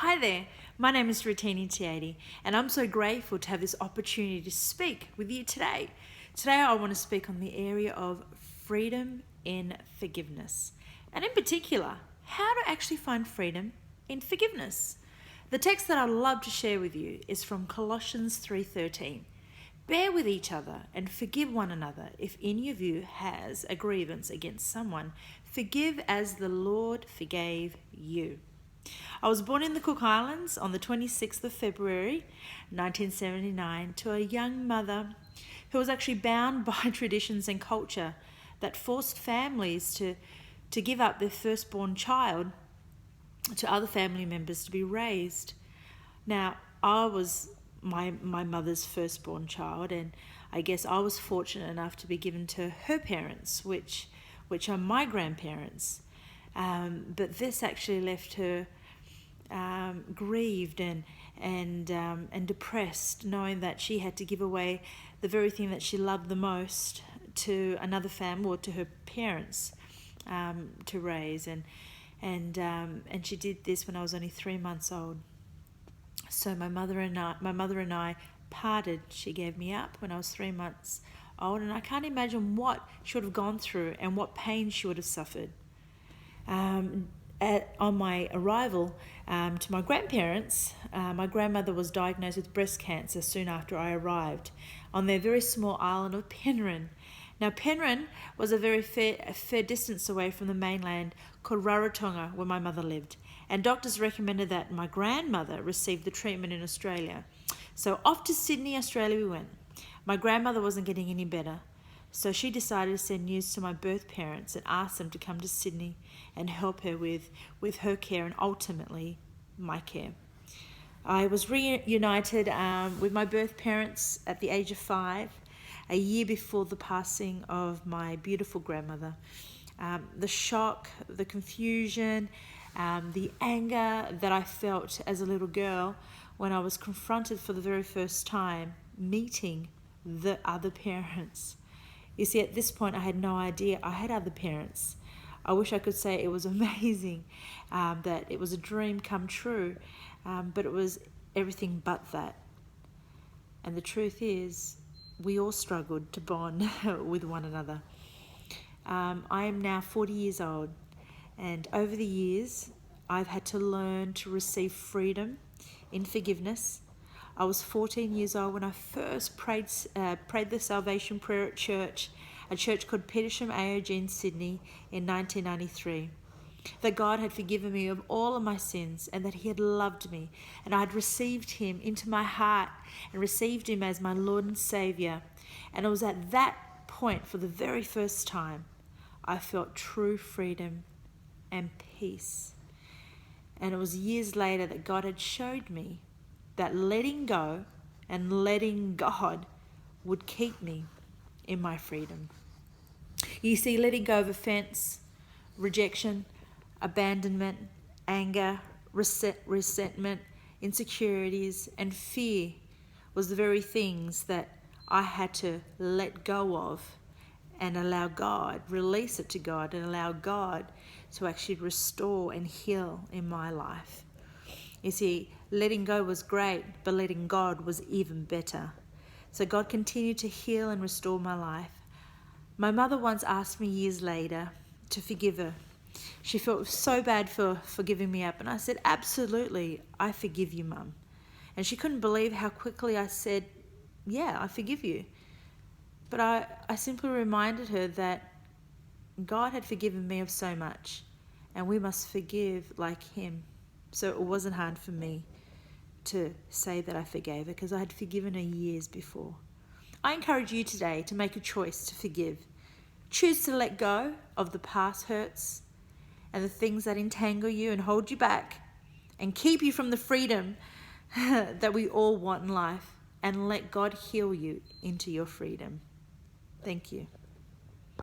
Hi there, my name is Rautini Tiaiti, and I'm so grateful to have this opportunity to speak with you today. Today I want to speak on the area of freedom in forgiveness, and in particular, how to actually find freedom in forgiveness. The text that I'd love to share with you is from Colossians 3:13. Bear with each other and forgive one another. If any of you has a grievance against someone, forgive as the Lord forgave you. I was born in the Cook Islands on the 26th of February 1979 to a young mother who was actually bound by traditions and culture that forced families to give up their firstborn child to other family members to be raised. Now, I was my mother's firstborn child, and I guess I was fortunate enough to be given to her parents, which are my grandparents. But this actually left her grieved and depressed, knowing that she had to give away the very thing that she loved the most to another family or to her parents to raise, and she did this when I was only 3 months old. So my mother and I parted. She gave me up when I was 3 months old, and I can't imagine what she would have gone through and what pain she would have suffered. On my arrival to my grandparents, my grandmother was diagnosed with breast cancer soon after I arrived on their very small island of Penrhyn. Now, Penrhyn was a very fair distance away from the mainland called Rarotonga, where my mother lived, and doctors recommended that my grandmother receive the treatment in Australia. So off to Sydney, Australia we went. My grandmother wasn't getting any better, so she decided to send news to my birth parents and ask them to come to Sydney and help her with her care and ultimately my care. I was reunited with my birth parents at the age of 5, a year before the passing of my beautiful grandmother. The shock, the confusion, the anger that I felt as a little girl when I was confronted for the very first time meeting the other parents. You see, at this point, I had no idea I had other parents. I wish I could say it was amazing, that it was a dream come true, but it was everything but that. And the truth is, we all struggled to bond with one another. I am now 40 years old, and over the years, I've had to learn to receive freedom in forgiveness. I was 14 years old when I first prayed the salvation prayer at church, a church called Petersham AOG in Sydney in 1993. That God had forgiven me of all of my sins and that He had loved me, and I had received Him into my heart and received Him as my Lord and Saviour. And it was at that point, for the very first time, I felt true freedom and peace. And it was years later that God had showed me that letting go and letting God would keep me in my freedom. You see, letting go of offense, rejection, abandonment, anger, resentment, insecurities, and fear was the very things that I had to let go of and allow God, release it to God, and allow God to actually restore and heal in my life. You see, letting go was great, but letting God was even better. So God continued to heal and restore my life. My mother once asked me years later to forgive her. She felt so bad for giving me up, and I said, absolutely, I forgive you, Mum. And she couldn't believe how quickly I said, yeah, I forgive you. But I simply reminded her that God had forgiven me of so much, and we must forgive like Him. So it wasn't hard for me to say that I forgave her because I had forgiven her years before. I encourage you today to make a choice to forgive. Choose to let go of the past hurts and the things that entangle you and hold you back and keep you from the freedom that we all want in life, and let God heal you into your freedom. Thank you.